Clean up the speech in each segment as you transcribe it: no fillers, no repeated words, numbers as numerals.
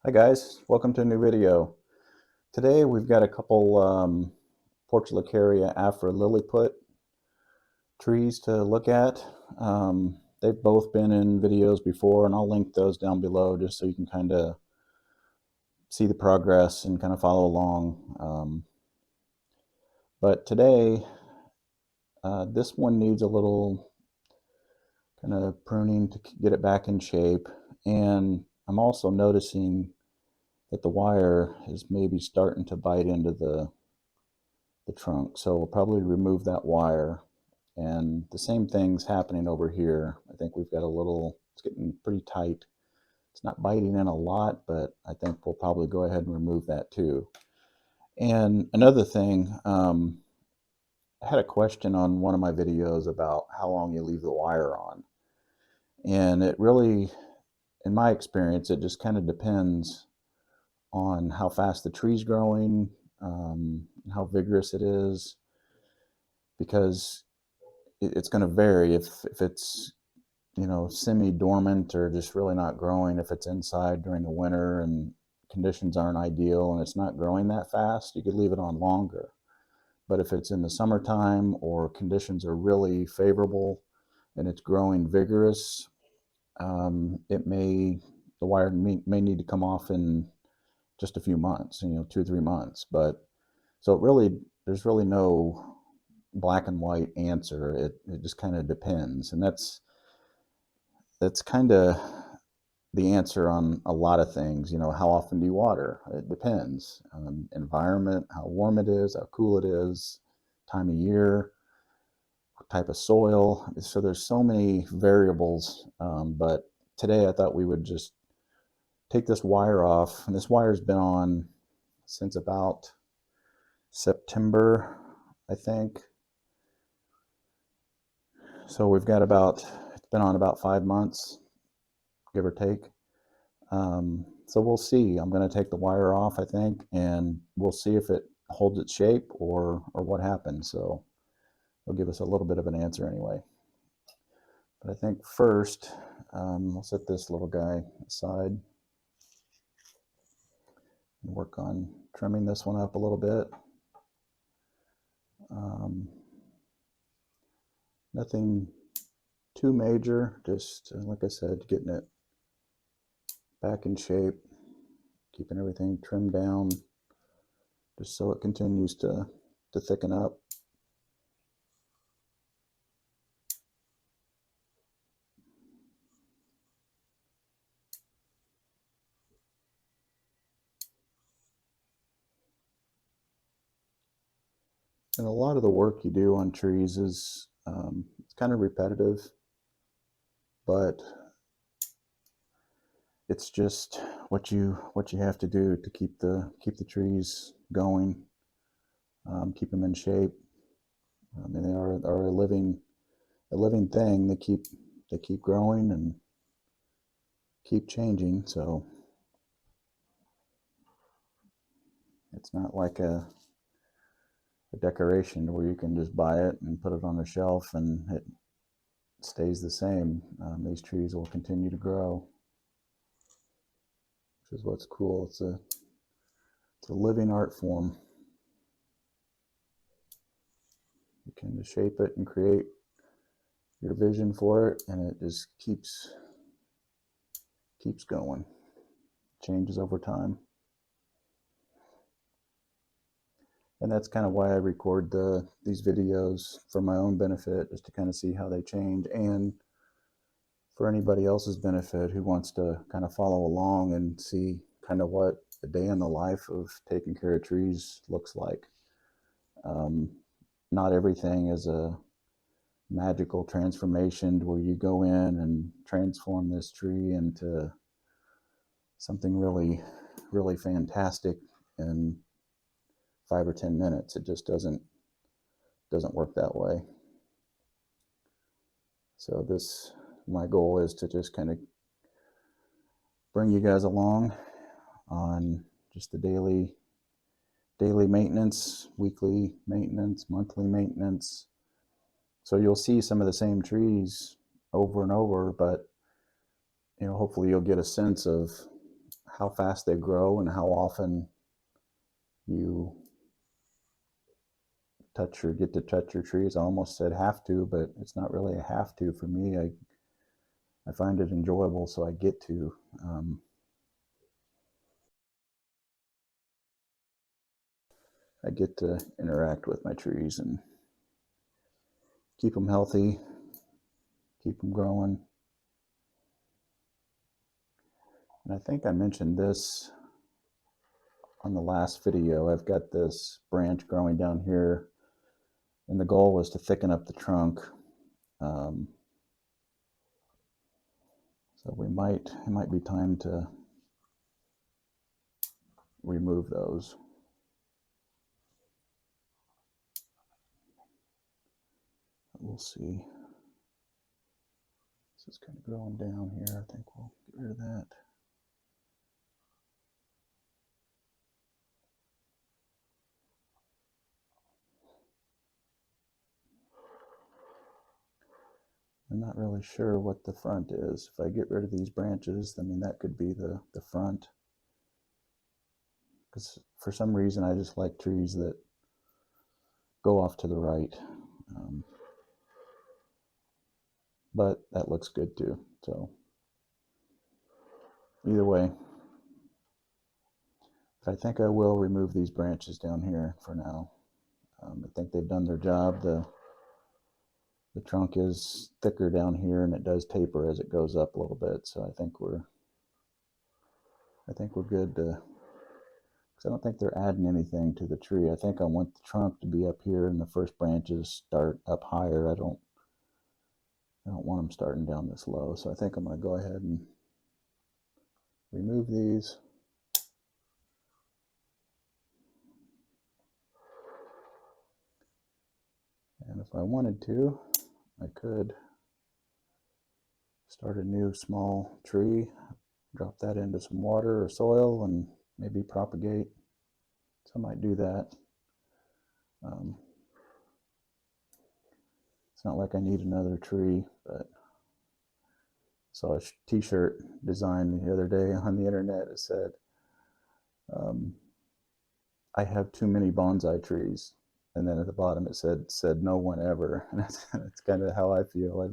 Hi guys, welcome to a new video. Today we've got a couple Portulacaria afra lilliput trees to look at. They've both been in videos before, and I'll link those down below just so you can kind of see the progress and kind of follow along. But today, this one needs a little kind of pruning to get it back in shape, and I'm also noticing that the wire is maybe starting to bite into the trunk. So we'll probably remove that wire. And the same thing's happening over here. I think we've got a little, it's getting pretty tight. It's not biting in a lot, but I think we'll probably go ahead and remove that too. And another thing, I had a question on one of my videos about how long you leave the wire on. And it really, in my experience, it just kind of depends on how fast the tree's growing, how vigorous it is, because it's going to vary if it's semi-dormant or just really not growing. If it's inside during the winter and conditions aren't ideal and it's not growing that fast, you could leave it on longer. But if it's in the summertime or conditions are really favorable and it's growing vigorous, the wire may need to come off in just a few months, 2 or 3 months. But so there's really no black and white answer. It just kind of depends, and that's kind of the answer on a lot of things. How often do you water? It depends on environment, how warm it is, how cool it is, time of year, what type of soil. So there's so many variables. But today I thought we would just take this wire off, and this wire's been on since about September, I think. So we've got it's been on about 5 months, give or take. So we'll see. I'm going to take the wire off, I think, and we'll see if it holds its shape or what happens. So it'll give us a little bit of an answer anyway. But I think first, we'll set this little guy aside and work on trimming this one up a little bit. Nothing too major, just like I said, getting it back in shape, keeping everything trimmed down just so it continues to thicken up. And a lot of the work you do on trees is it's kind of repetitive, but it's just what you have to do to keep the trees going, keep them in shape. I mean, they are a living thing. They keep growing and keep changing. So it's not like a decoration where you can just buy it and put it on the shelf and it stays the same. These trees will continue to grow, which is what's cool. It's a living art form. You can just shape it and create your vision for it, and it just keeps going. Changes over time. And that's kind of why I record these videos for my own benefit, just to kind of see how they change, and for anybody else's benefit who wants to kind of follow along and see kind of what a day in the life of taking care of trees looks like. Not everything is a magical transformation where you go in and transform this tree into something really, really fantastic in 5 or 10 minutes. It just doesn't work that way. So my goal is to just kind of bring you guys along on just the daily maintenance, weekly maintenance, monthly maintenance. So you'll see some of the same trees over and over, but hopefully you'll get a sense of how fast they grow and how often you get to touch your trees. I almost said have to, but it's not really a have to for me. I find it enjoyable, so I get to. I get to interact with my trees and keep them healthy, keep them growing. And I think I mentioned this on the last video. I've got this branch growing down here, and the goal was to thicken up the trunk. So it might be time to remove those. We'll see. This is kind of growing down here. I think we'll get rid of that. I'm not really sure what the front is. If I get rid of these branches, I mean, that could be the front. Because for some reason, I just like trees that go off to the right. But that looks good too. So either way, I think I will remove these branches down here for now. I think they've done their job. The trunk is thicker down here, and it does taper as it goes up a little bit. So I think we're good to, because I don't think they're adding anything to the tree. I think I want the trunk to be up here and the first branches start up higher. I don't want them starting down this low. So I think I'm going to go ahead and remove these. And if I wanted to, I could start a new small tree, drop that into some water or soil, and maybe propagate. So I might do that. It's not like I need another tree, but I saw a t-shirt design the other day on the internet. It said, I have too many bonsai trees. And then at the bottom it said no one ever. And that's kind of how I feel.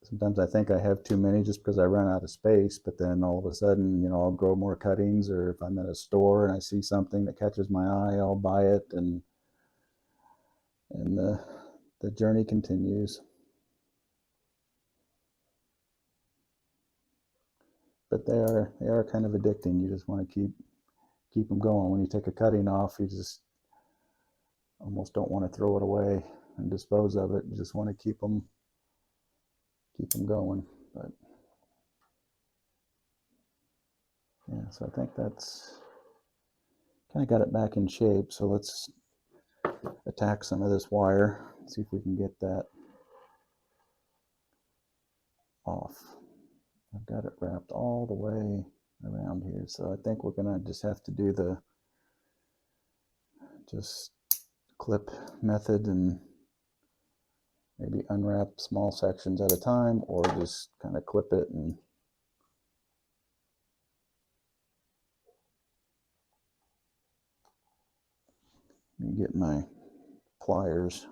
Sometimes I think I have too many just because I run out of space, but then all of a sudden, I'll grow more cuttings, or if I'm at a store and I see something that catches my eye, I'll buy it, and the journey continues. But they are kind of addicting. You just want to keep them going. When you take a cutting off, you just almost don't want to throw it away and dispose of it. You just want to keep them going. But yeah, so I think that's kind of got it back in shape. So let's attack some of this wire, see if we can get that off. I've got it wrapped all the way around here, so I think we're gonna just have to do the just clip method and maybe unwrap small sections at a time, or just kind of clip it and get my pliers.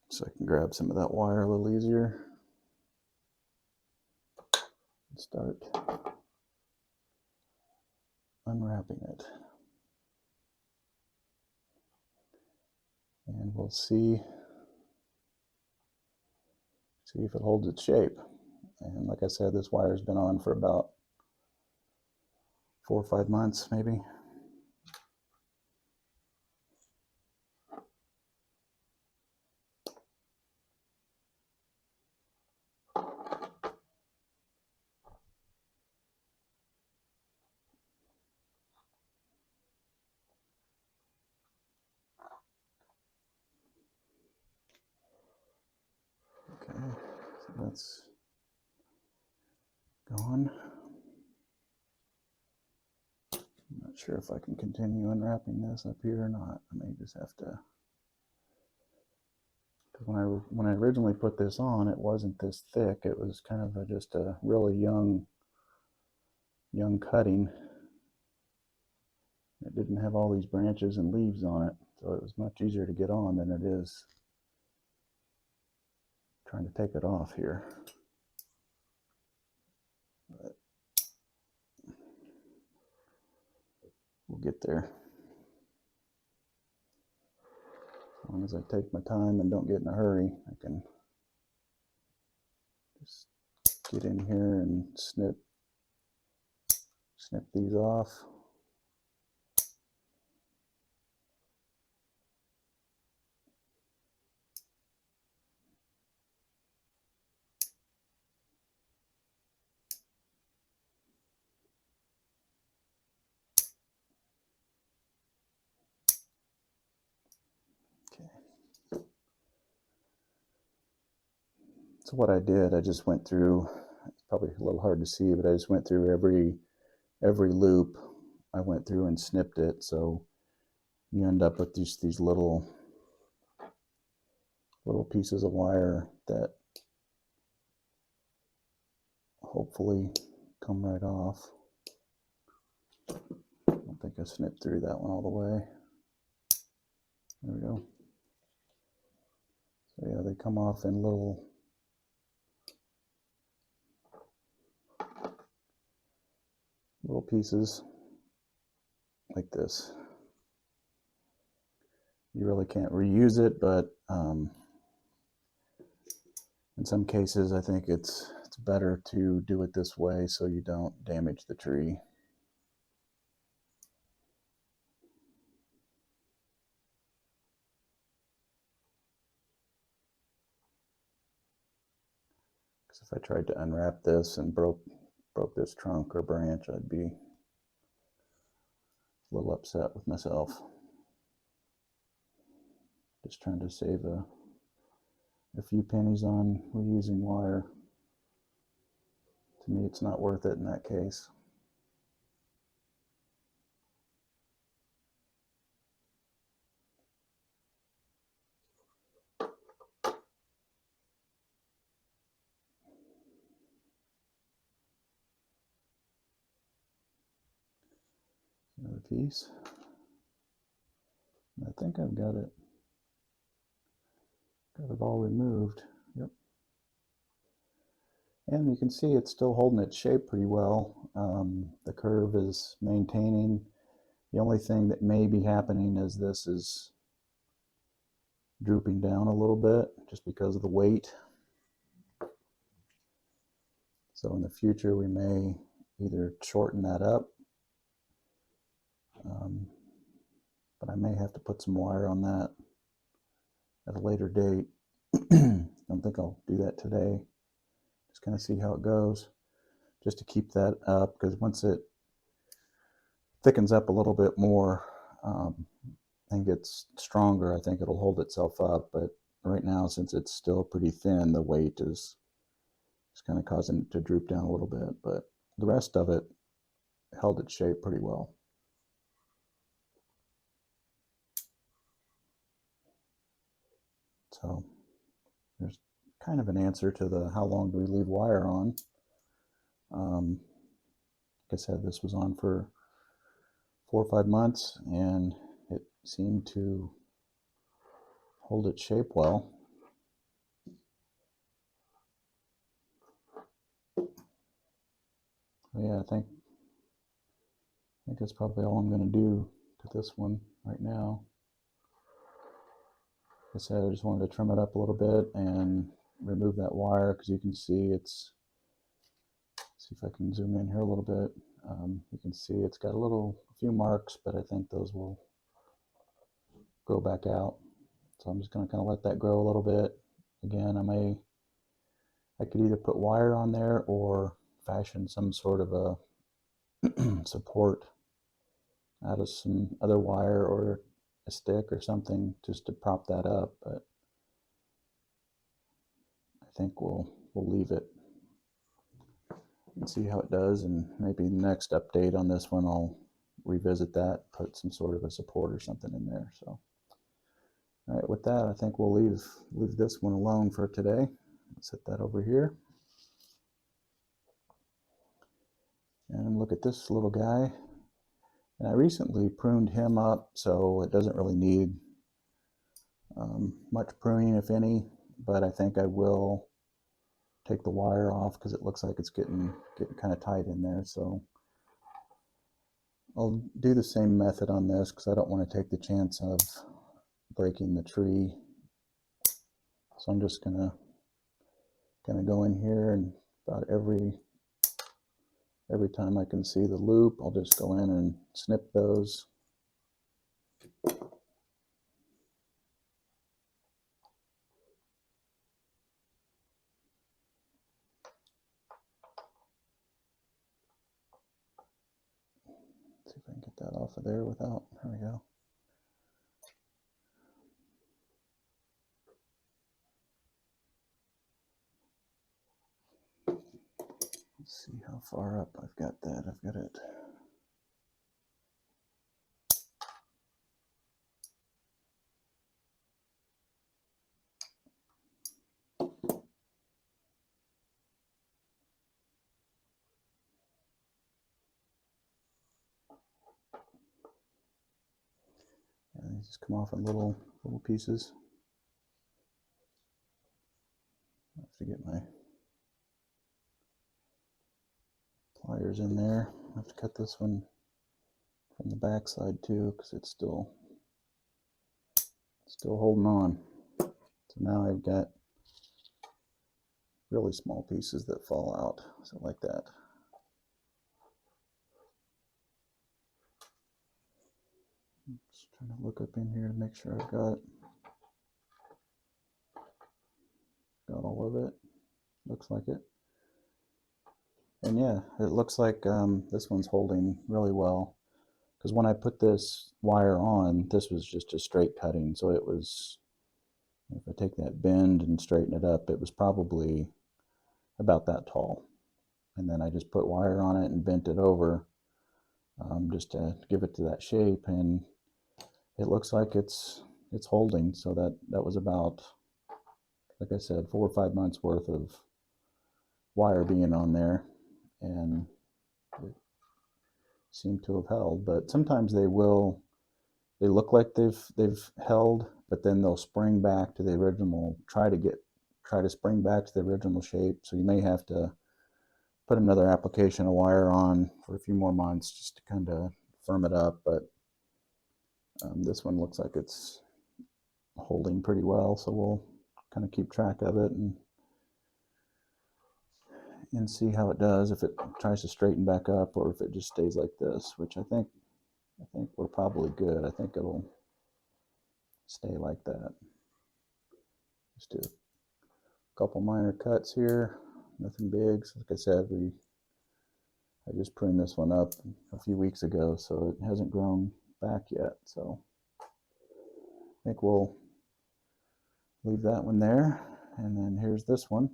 So I can grab some of that wire a little easier and start unwrapping it. And we'll see if it holds its shape. And like I said, this wire's been on for about 4 or 5 months, maybe. Okay, so that's gone. I'm not sure if I can continue unwrapping this up here or not. I may just have to When I originally put this on, it wasn't this thick. It was kind of just a really young cutting. It didn't have all these branches and leaves on it, so it was much easier to get on than it is trying to take it off here. But we'll get there. As long as I take my time and don't get in a hurry, I can just get in here and snip these off. Okay. So what I did, I just went through, it's probably a little hard to see, but I just went through every loop. I went through and snipped it, so you end up with these little pieces of wire that hopefully come right off. I don't think I snipped through that one all the way. There we go. So yeah, they come off in little pieces like this. You really can't reuse it, but in some cases I think it's better to do it this way so you don't damage the tree. Because if I tried to unwrap this and broke this trunk or branch, I'd be a little upset with myself. Just trying to save a few pennies on reusing wire. To me, it's not worth it in that case. Another piece. I think I've got it all removed. Yep. And you can see it's still holding its shape pretty well. The curve is maintaining. The only thing that may be happening is this is drooping down a little bit just because of the weight. So in the future we may either shorten that up, but I may have to put some wire on that at a later date. I don't think I'll do that today. Just kind of see how it goes, just to keep that up, because once it thickens up a little bit more and gets stronger, I think it'll hold itself up. But right now, since it's still pretty thin, the weight is kind of causing it to droop down a little bit, but the rest of it held its shape pretty well. So there's kind of an answer to the how long do we leave wire on. Like I said, this was on for 4 or 5 months and it seemed to hold its shape well. Yeah, I think that's probably all I'm going to do to this one right now. Like I said, I just wanted to trim it up a little bit and remove that wire, because you can see it's, see if I can zoom in here a little bit. You can see it's got a few marks, but I think those will grow back out. So I'm just going to kind of let that grow a little bit. Again, I could either put wire on there or fashion some sort of a support out of some other wire or a stick or something just to prop that up, but I think we'll leave it and see how it does, and maybe the next update on this one I'll revisit that, put some sort of a support or something in there. So All right, with that, I think we'll leave this one alone for today. Set that over here. And look at this little guy. And I recently pruned him up, so it doesn't really need much pruning, if any, but I think I will take the wire off because it looks like it's getting kind of tight in there. So I'll do the same method on this because I don't want to take the chance of breaking the tree. So I'm just gonna go in here, and about every time I can see the loop, I'll just go in and snip those. See if I can get that off of there without, there we go. Let's see how far up I've got that. I've got it. And they just come off in little pieces. I have to get my pliers in there. I have to cut this one from the back side too because it's still holding on. So now I've got really small pieces that fall out, so like that. Just trying to look up in here to make sure I've got all of it. Looks like it. And yeah, it looks like this one's holding really well, because when I put this wire on, this was just a straight cutting, so it was, if I take that bend and straighten it up, it was probably about that tall. And then I just put wire on it and bent it over just to give it to that shape, and it looks like it's holding. So that was about, like I said, 4 or 5 months worth of wire being on there, and it seemed to have held. But sometimes they look like they've held, but then they'll spring back to the original, try to spring back to the original shape. So you may have to put another application of wire on for a few more months just to kind of firm it up. But this one looks like it's holding pretty well, so we'll kind of keep track of it and see how it does, if it tries to straighten back up or if it just stays like this, which I think we're probably good. I think it'll stay like that. Just do a couple minor cuts here, nothing big. So like I said, I just pruned this one up a few weeks ago, so it hasn't grown back yet. So I think we'll leave that one there. And then here's this one.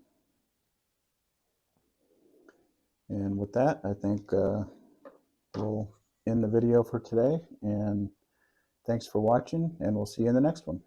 And with that, I think we'll end the video for today. And thanks for watching, and we'll see you in the next one.